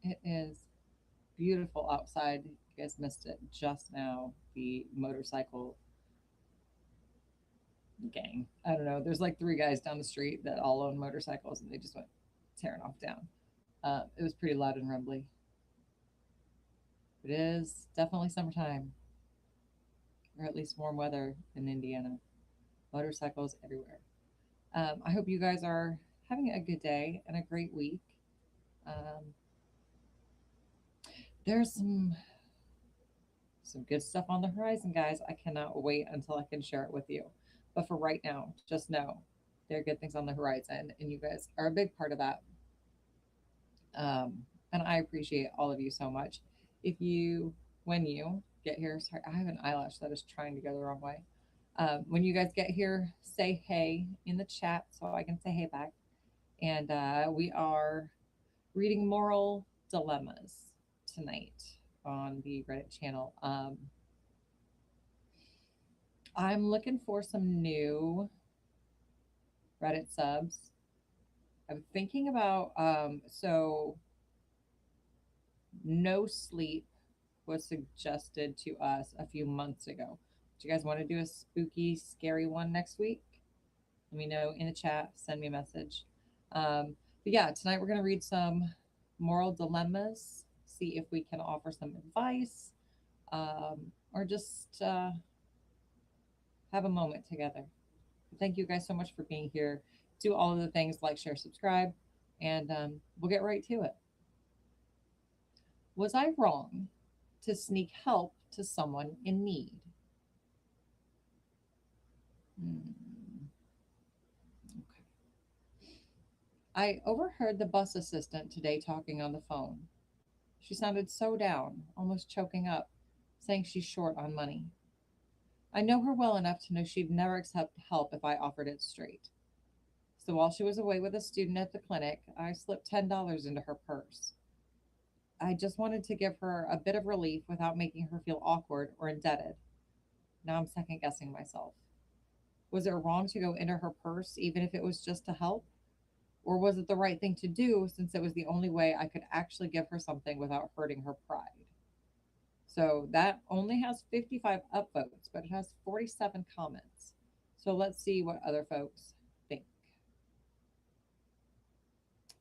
It is beautiful outside. You guys missed it just now. The motorcycle gang. I don't know. There's like three guys down the street that all own motorcycles, and they just went tearing off down. It was pretty loud and rumbly. It is definitely summertime, or at least warm weather in Indiana. Motorcycles everywhere. I hope you guys are having a good day and a great week. Um, there's some good stuff on the horizon, guys. I cannot wait until I can share it with you. But for right now, just know there are good things on the horizon, and you guys are a big part of that. And I appreciate all of you so much. If you, when you get here, sorry, I have an eyelash that is trying to go the wrong way. When you guys get here, say hey in the chat so I can say hey back. And we are reading Moral Dilemmas tonight on the Reddit channel. I'm looking for some new Reddit subs. I'm thinking about no sleep was suggested to us a few months ago. Do you guys want to do a spooky, scary one next week? Let me know in the chat. Send me a message. But yeah, tonight we're going to read some moral dilemmas, see if we can offer some advice, or just have a moment together. Thank you guys so much for being here. Do all of the things like, share, subscribe, and we'll get right to it. Was I wrong to sneak help to someone in need? Hmm. Okay. I overheard the bus assistant today talking on the phone. She sounded so down, almost choking up, saying she's short on money. I know her well enough to know she'd never accept help if I offered it straight. So while she was away with a student at the clinic, I slipped $10 into her purse. I just wanted to give her a bit of relief without making her feel awkward or indebted. Now I'm second guessing myself. Was it wrong to go into her purse even if it was just to help? Or was it the right thing to do since it was the only way I could actually give her something without hurting her pride? So that only has 55 upvotes, but it has 47 comments. So let's see what other folks think.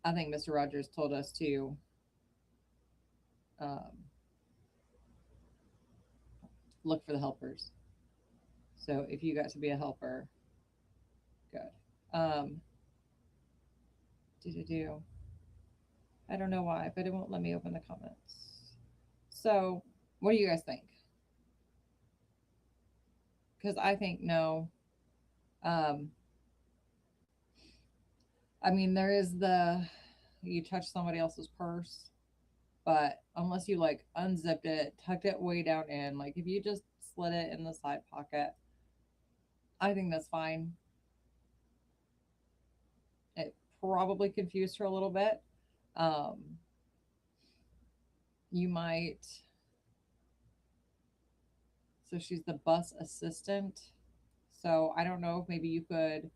I think Mr. Rogers told us to um, look for the helpers. So if you got to be a helper, good. Um, do. I don't know why, but it won't let me open the comments. So what do you guys think? Because I think no. Um, I mean, there is the you touch somebody else's purse, but unless you like unzipped it, tucked it way down in, like if you just slid it in the side pocket, I think that's fine. It probably confused her a little bit. Um, you might, so she's the bus assistant. So I don't know if maybe you could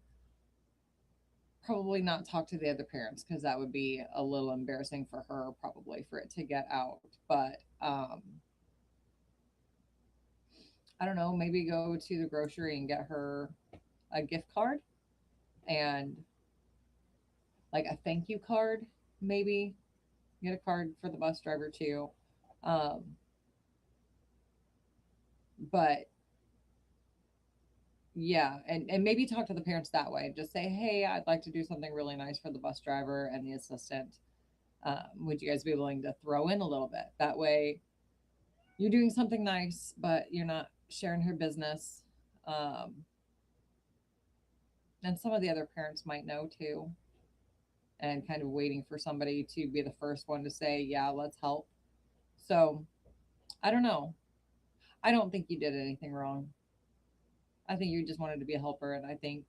probably not talk to the other parents because that would be a little embarrassing for her, probably for it to get out. But I don't know, maybe go to the grocery and get her a gift card and like a thank you card, maybe get a card for the bus driver too. Um, but yeah, and maybe talk to the parents that way. Just say, hey, I'd like to do something really nice for the bus driver and the assistant. Would you guys be willing to throw in a little bit? That way, you're doing something nice, but you're not sharing her business. Um, and some of the other parents might know too, and kind of waiting for somebody to be the first one to say, yeah, let's help. So I don't know. I don't think you did anything wrong. I think you just wanted to be a helper. And I think,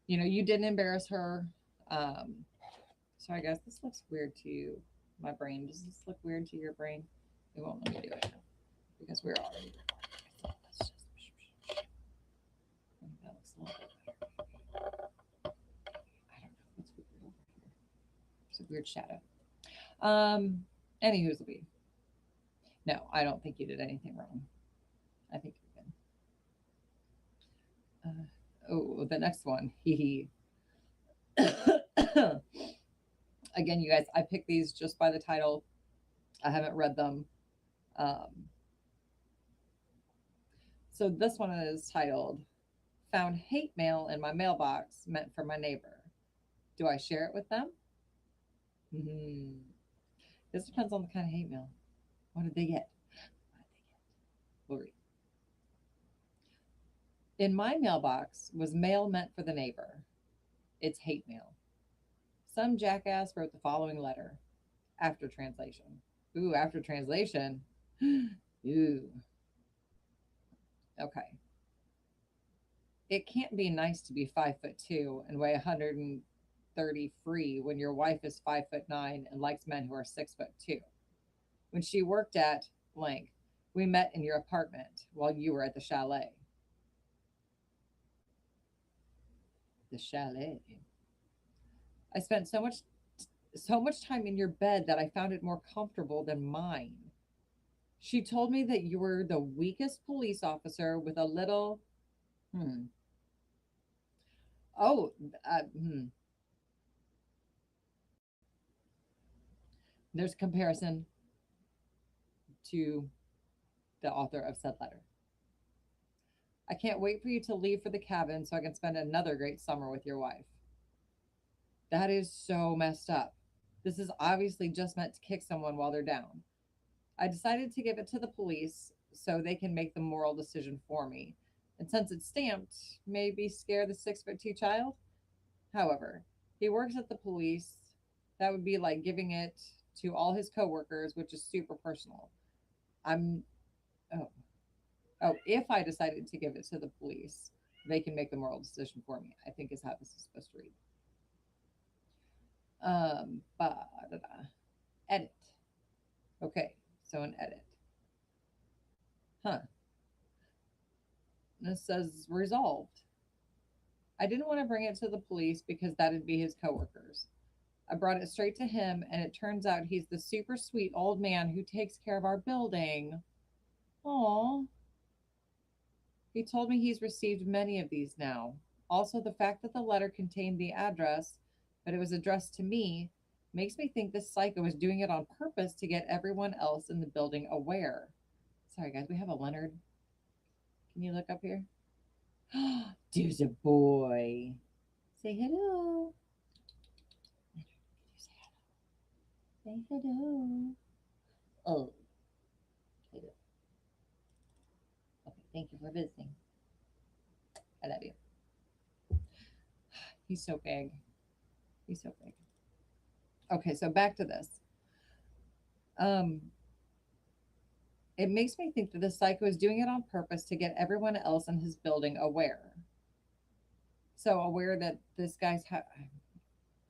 you didn't embarrass her. Um, so I guess this looks weird to my brain. Does this look weird to your brain? It won't let me do it now because we're already recording. So let's just, I think that looks a little bit better. I don't know. What's weird over here? It's a weird shadow. Um, Anywho's be. No, I don't think you did anything wrong. I think you're good. Oh, the next one. Hee hee. Again, you guys, I picked these just by the title. I haven't read them. Um, so this one is titled "Found Hate Mail in My Mailbox Meant for My Neighbor. Do I share it with them?" Hmm. This depends on the kind of hate mail. What did they get? What did they get? We'll read. In my mailbox was mail meant for the neighbor. It's hate mail. Some jackass wrote the following letter after translation. Ooh, after translation. Ooh, okay. It can't be nice to be 5'2" and weigh 130 free when your wife is 5'9" and likes men who are 6'2". When she worked at blank, we met in your apartment while you were at the chalet. The chalet. I spent so much time in your bed that I found it more comfortable than mine. She told me that you were the weakest police officer with a little hmm. Oh, hmm. There's a comparison to the author of said letter. I can't wait for you to leave for the cabin so I can spend another great summer with your wife. That is so messed up. This is obviously just meant to kick someone while they're down. I decided to give it to the police so they can make the moral decision for me. And since it's stamped, maybe scare the 6'2" child? However, he works at the police. That would be like giving it to all his coworkers, which is super personal. I'm oh if I decided to give it to the police, they can make the moral decision for me. I think is how this is supposed to read. Edit. Okay, so an edit. Huh. And it says resolved. I didn't want to bring it to the police because that'd be his coworkers. I brought it straight to him, and it turns out he's the super sweet old man who takes care of our building. Aw. He told me he's received many of these now. Also, the fact that the letter contained the address, but it was addressed to me, makes me think this psycho is doing it on purpose to get everyone else in the building aware. Sorry, guys, we have a Leonard. Can you look up here? There's a boy. Say hello. Say hello. Oh, hello. Okay, thank you for visiting. I love you. He's so big. He's so big. Okay, so back to this. Um, it makes me think that the psycho is doing it on purpose to get everyone else in his building aware. So aware that this guy's.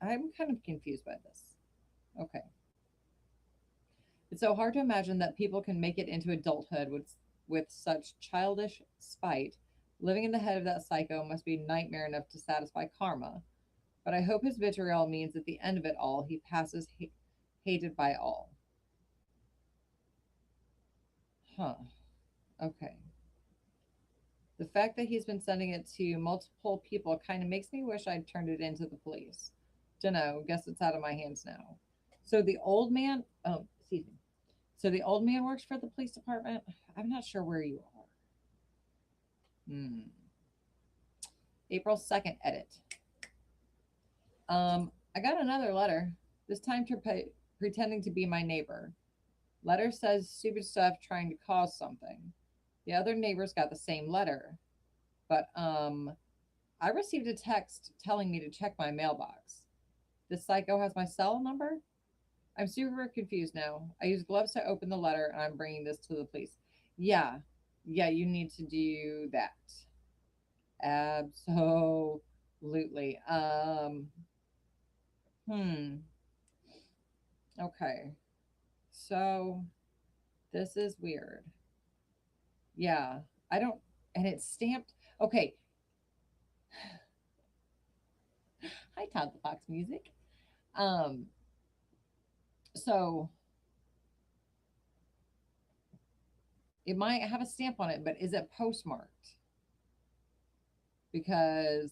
I'm kind of confused by this. Okay, it's so hard to imagine that people can make it into adulthood with such childish spite. Living in the head of that psycho must be nightmare enough to satisfy karma. But I hope his vitriol means at the end of it all, he passes hated by all. Huh. Okay. The fact that he's been sending it to multiple people kind of makes me wish I'd turned it into the police. Dunno, guess it's out of my hands now. So the old man, oh, excuse me. So the old man works for the police department. I'm not sure where you are. Hmm. April 2nd edit. I got another letter, this time pretending to be my neighbor. Letter says stupid stuff trying to cause something. The other neighbors got the same letter, but I received a text telling me to check my mailbox. This psycho has my cell number? I'm super confused now. I use gloves to open the letter and I'm bringing this to the police. Yeah, yeah, you need to do that. Absolutely. Hmm. Okay. So this is weird. Yeah. I don't, and it's stamped. Okay. Hi, Todd the Fox Music. Um, so It might have a stamp on it, but is it postmarked? Because,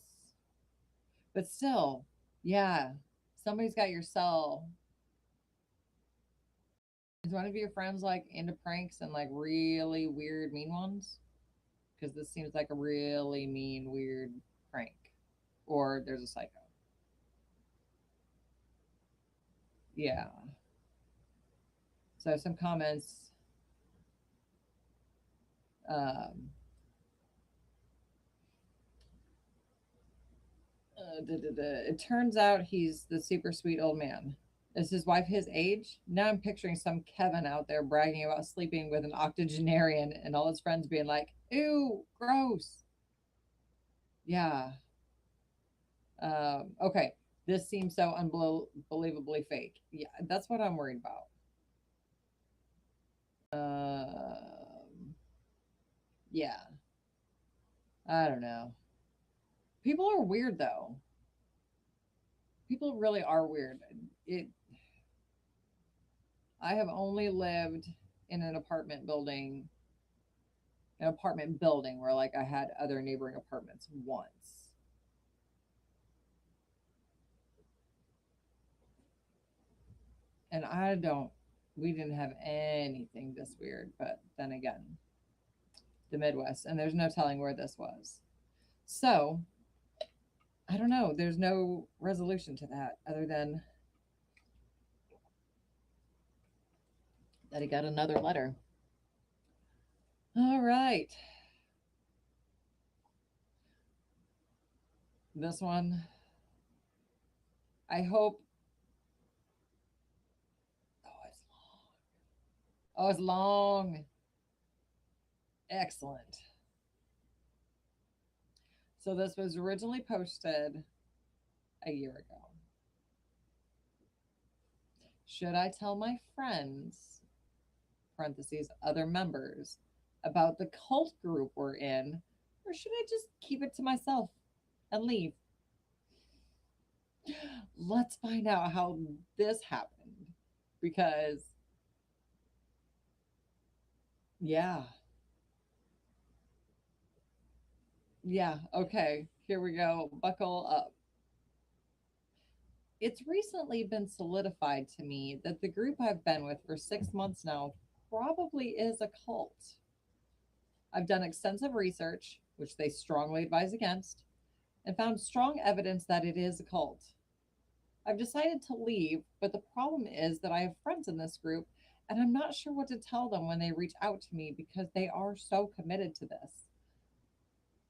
but still, yeah, somebody's got your cell. Is one of your friends like into pranks and like really weird, mean ones? Because this seems like a really mean, weird prank. Or there's a psycho. Yeah. So some comments. Um, it turns out he's the super sweet old man. Is his wife his age? Now I'm picturing some Kevin out there bragging about sleeping with an octogenarian and all his friends being like, ew, gross. Yeah. Okay. This seems so unbelievably fake. Yeah, that's what I'm worried about. Yeah. I don't know. People are weird though. People really are weird. It. I have only lived in an apartment building where like I had other neighboring apartments once. And I don't we didn't have anything this weird, but then again, the Midwest, and there's no telling where this was. So, I don't know. There's no resolution to that other than that he got another letter. All right. This one, I hope. Oh, it's long. Oh, it's long. Excellent. So, this was originally posted a year ago. Should I tell my friends, parentheses, other members, about the cult group we're in, or should I just keep it to myself and leave? Let's find out how this happened because, yeah, yeah, okay, here we go. Buckle up. It's recently been solidified to me that the group I've been with for 6 months now probably is a cult. I've done extensive research, which they strongly advise against, and found strong evidence that it is a cult. I've decided to leave, but the problem is that I have friends in this group, and I'm not sure what to tell them when they reach out to me because they are so committed to this.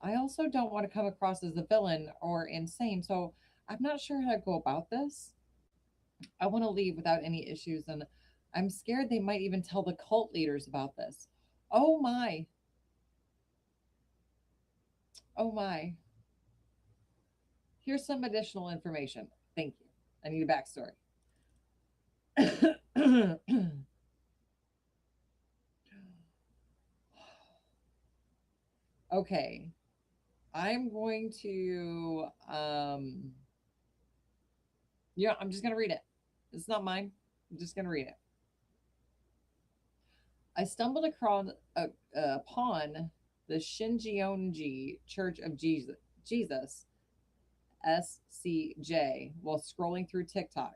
I also don't want to come across as a villain or insane, so I'm not sure how to go about this. I want to leave without any issues, and I'm scared they might even tell the cult leaders about this. Oh my, oh my. Here's some additional information. Thank you. I need a backstory. Okay, I'm going to yeah, I'm just gonna read it. It's not mine. I'm just gonna read it. I stumbled across upon the Shinjionji Church of Jesus SCJ while scrolling through TikTok,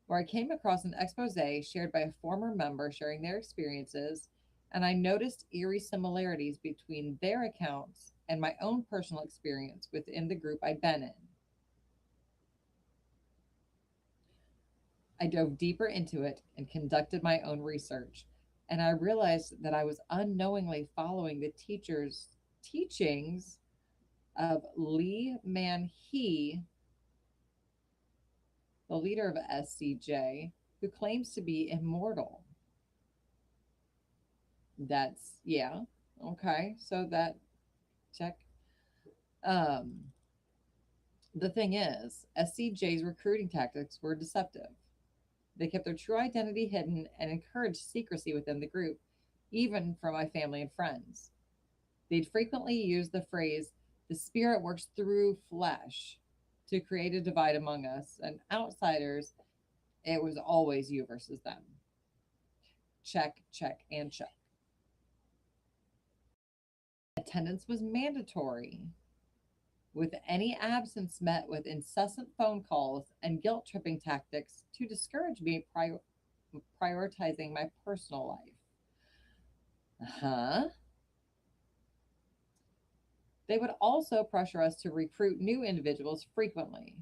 where I came across an expose shared by a former member sharing their experiences, and I noticed eerie similarities between their accounts and my own personal experience within the group I'd been in. I dove deeper into it and conducted my own research, and I realized that I was unknowingly following the teacher's teachings of Lee Man He, the leader of SCJ, who claims to be immortal. That's, yeah, okay, so that check. Um, the thing is, SCJ's recruiting tactics were deceptive. They kept their true identity hidden and encouraged secrecy within the group, even from my family and friends. They'd frequently use the phrase, the spirit works through flesh, to create a divide among us, and outsiders, it was always you versus them. Check, check, and check. Attendance was mandatory, with any absence met with incessant phone calls and guilt tripping tactics to discourage me prioritizing my personal life. Huh? They would also pressure us to recruit new individuals frequently.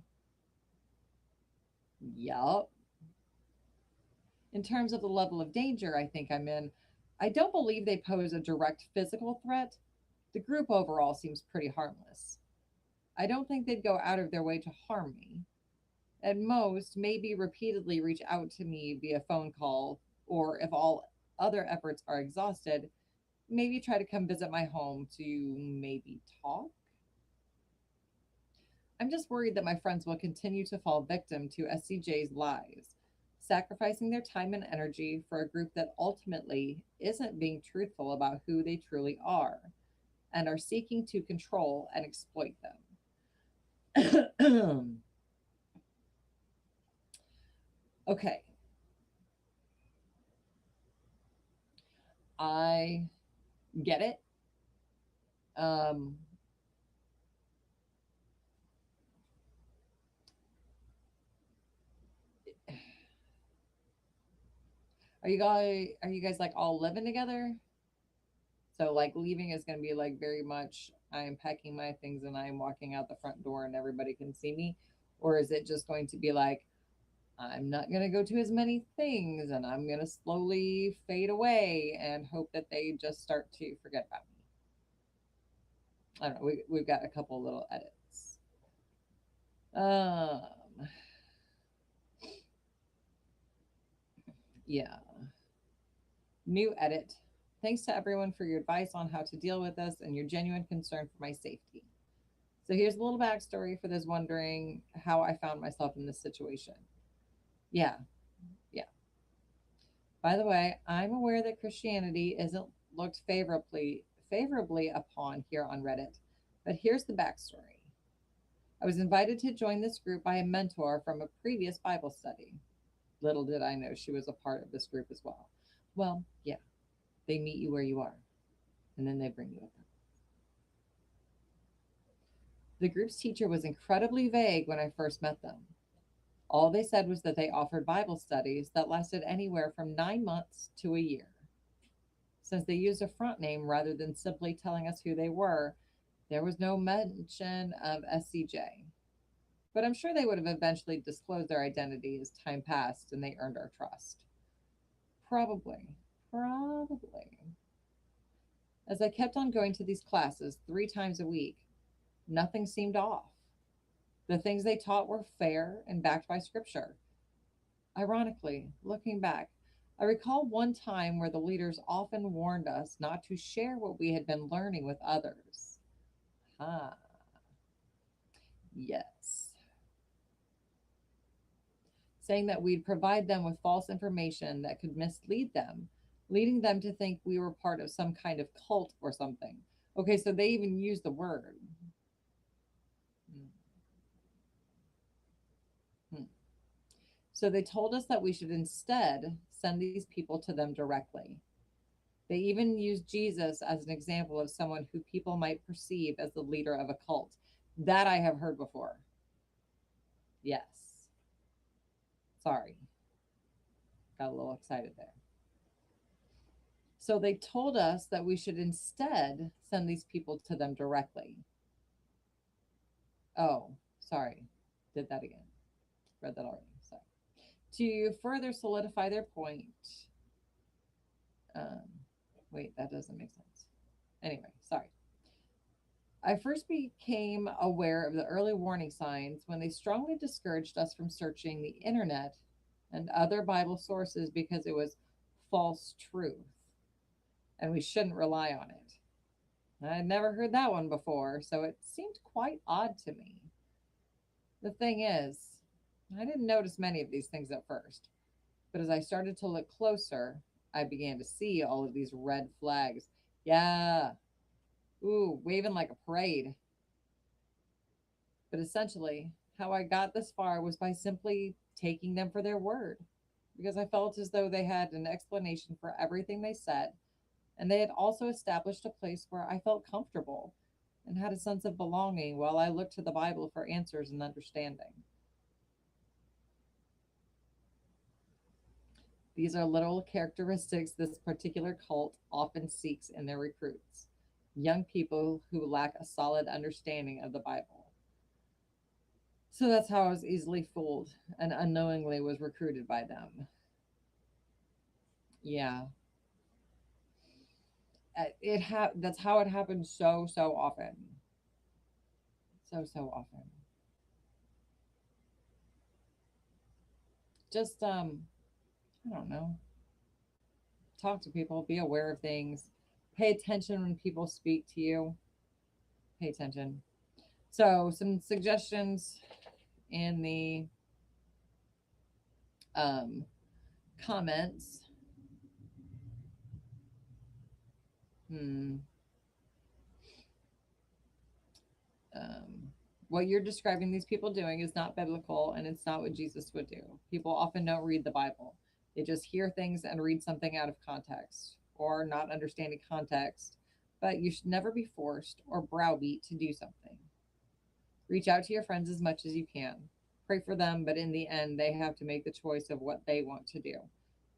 Yup. In terms of the level of danger I think I'm in, I don't believe they pose a direct physical threat. The group overall seems pretty harmless. I don't think they'd go out of their way to harm me. At most, maybe repeatedly reach out to me via phone call, or if all other efforts are exhausted, maybe try to come visit my home to maybe talk. I'm just worried that my friends will continue to fall victim to SCJ's lies, sacrificing their time and energy for a group that ultimately isn't being truthful about who they truly are and are seeking to control and exploit them. Okay, I get it. Um, are you guys like all living together? So like leaving is going to be like very much I am packing my things and I am walking out the front door and everybody can see me, or is it just going to be like I'm not going to go to as many things and I'm going to slowly fade away and hope that they just start to forget about me? I don't know. We've got a couple little edits. Um, yeah. New edit. Thanks to everyone for your advice on how to deal with this and your genuine concern for my safety. So here's a little backstory for those wondering how I found myself in this situation. Yeah, yeah. By the way, I'm aware that Christianity isn't looked favorably upon here on Reddit, but here's the backstory. I was invited to join this group by a mentor from a previous Bible study. Little did I know she was a part of this group as well. Well, yeah, they meet you where you are, and then they bring you up. The group's teacher was incredibly vague when I first met them. All they said was that they offered Bible studies that lasted anywhere from 9 months to a year. Since they used a front name rather than simply telling us who they were, there was no mention of SCJ. But I'm sure they would have eventually disclosed their identity as time passed and they earned our trust. Probably. Probably. As I kept on going to these classes 3 times a week, nothing seemed off. The things they taught were fair and backed by scripture. Ironically, looking back, I recall one time where the leaders often warned us not to share what we had been learning with others. Ah, yes. Saying that we'd provide them with false information that could mislead them, leading them to think we were part of some kind of cult or something. Okay, so they even used the word. Hmm. Hmm. So they told us that we should instead send these people to them directly. They even used Jesus as an example of someone who people might perceive as the leader of a cult. That I have heard before. Yes. Sorry. Got a little excited there. So they told us that we should instead send these people to them directly. Oh, sorry. Did that again. Read that already. Sorry. To further solidify their point. Um, wait, that doesn't make sense. Anyway, sorry. I first became aware of the early warning signs when they strongly discouraged us from searching the internet and other Bible sources because it was false truth and we shouldn't rely on it. I'd never heard that one before, so it seemed quite odd to me. The thing is, I didn't notice many of these things at first, but as I started to look closer, I began to see all of these red flags. Yeah, ooh, waving like a parade. But essentially, how I got this far was by simply taking them for their word, because I felt as though they had an explanation for everything they said, And they had also established a place where I felt comfortable and had a sense of belonging while I looked to the Bible for answers and understanding. These are little characteristics this particular cult often seeks in their recruits: young people who lack a solid understanding of the Bible. So that's how I was easily fooled and unknowingly was recruited by them. Yeah, that's how it happens so often, so often. Just I don't know, talk to people, be aware of things, pay attention when people speak to you, pay attention. So some suggestions in the um, comments. Hmm. Um, what you're describing these people doing is not biblical and it's not what Jesus would do. People often don't read the Bible, they just hear things and read something out of context or not understanding context. But you should never be forced or browbeat to do something. Reach out to your friends as much as you can. Pray for them, but in the end, they have to make the choice of what they want to do.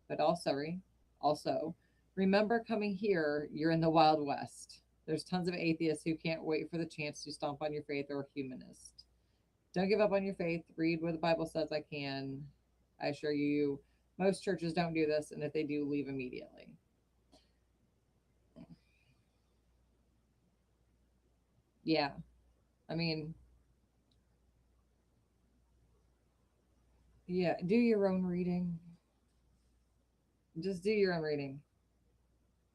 But also, remember coming here, you're in the Wild West. There's tons of atheists who can't wait for the chance to stomp on your faith or humanist. Don't give up on your faith. Read what the Bible says I can. I assure you, most churches don't do this, and if they do, leave immediately. Yeah. I mean, yeah, do your own reading. Just do your own reading.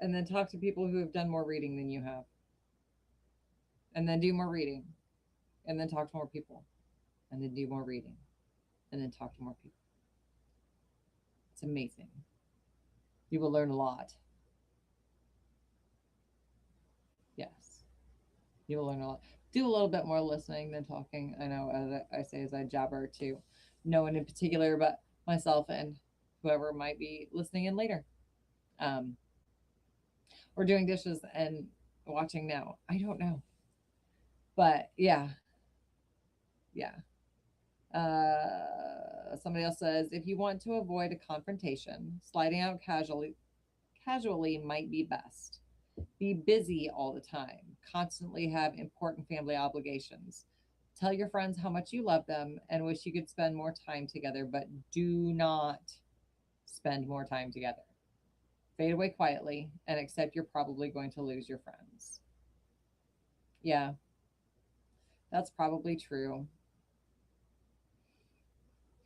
And then talk to people who have done more reading than you have. And then do more reading. And then talk to more people. And then do more reading. And then talk to more people. It's amazing. You will learn a lot. Yes. You will learn a lot. Do a little bit more listening than talking. I know, as I say, as I jabber to no one in particular, but myself and whoever might be listening in later. Um, or doing dishes and watching now. I don't know. But yeah, yeah. Somebody else says if you want to avoid a confrontation, sliding out casually might be best. Be busy all the time. Constantly have important family obligations. Tell your friends how much you love them and wish you could spend more time together, but do not spend more time together. Fade away quietly and accept you're probably going to lose your friends. Yeah, that's probably true.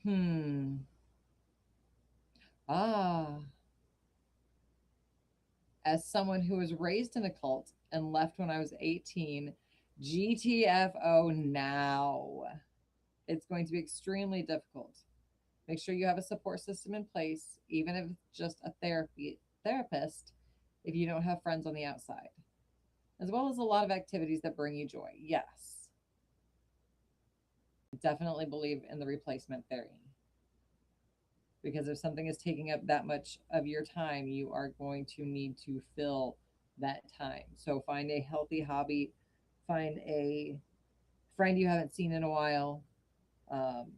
Hmm. Ah, as someone who was raised in a cult and left when I was 18, GTFO now. It's going to be extremely difficult. Make sure you have a support system in place, even if it's just a therapist, if you don't have friends on the outside, as well as a lot of activities that bring you joy. Yes, definitely believe in the replacement theory because if something is taking up that much of your time, you are going to need to fill that time. So find a healthy hobby, find a friend you haven't seen in a while. Um,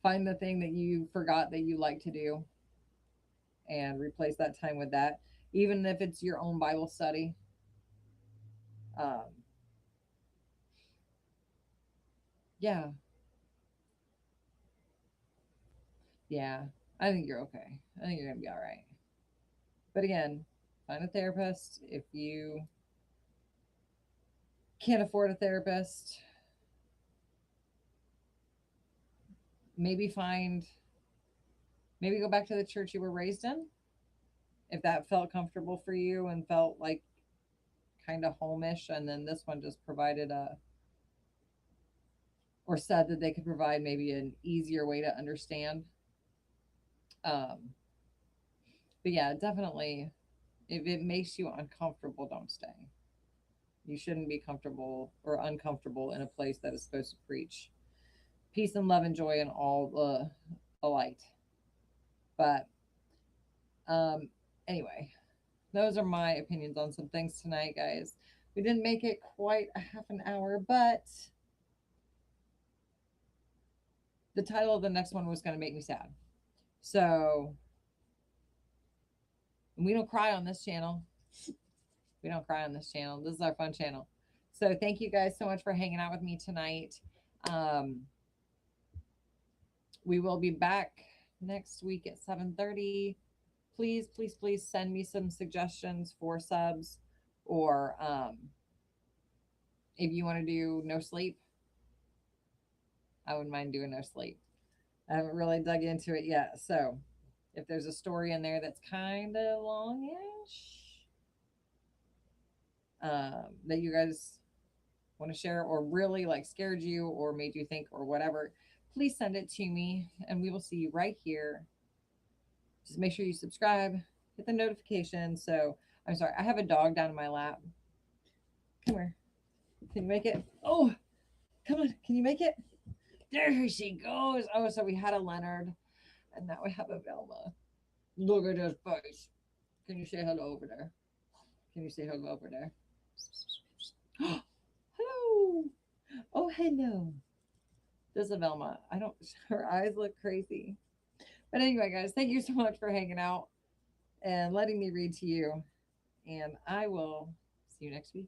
find the thing that you forgot that you like to do and replace that time with that, even if it's your own Bible study. Um, yeah, yeah, I think you're okay. I think you're gonna be all right. But again, find a therapist if you can't afford a therapist. Maybe find, maybe go back to the church you were raised in if that felt comfortable for you and felt like kind of homish, and then this one just provided a or said that they could provide maybe an easier way to understand. Um, but yeah, definitely, if it makes you uncomfortable, don't stay. You shouldn't be comfortable or uncomfortable in a place that is supposed to preach peace and love and joy and all the light. But Um, anyway, those are my opinions on some things tonight, guys. We didn't make it quite a half an hour, but the title of the next one was going to make me sad. So we don't cry on this channel. We don't cry on this channel. This is our fun channel. So thank you guys so much for hanging out with me tonight. Um, we will be back next week at 7:30. Please, please, please send me some suggestions for subs, or if you want to do no sleep, I wouldn't mind doing no sleep. I haven't really dug into it yet. So if there's a story in there that's kind of longish, that you guys want to share, or really like scared you or made you think or whatever, please send it to me and we will see you right here. Just make sure you subscribe, hit the notification. So I'm sorry, I have a dog down in my lap. Come here. Can you make it? Oh, come on. Can you make it? There she goes. Oh, so we had a Leonard and now we have a Velma. Look at his face. Can you say hello over there? Can you say hello over there? Hello. Oh, hello. This is Velma. I don't, her eyes look crazy. But anyway, guys, thank you so much for hanging out and letting me read to you. And I will see you next week.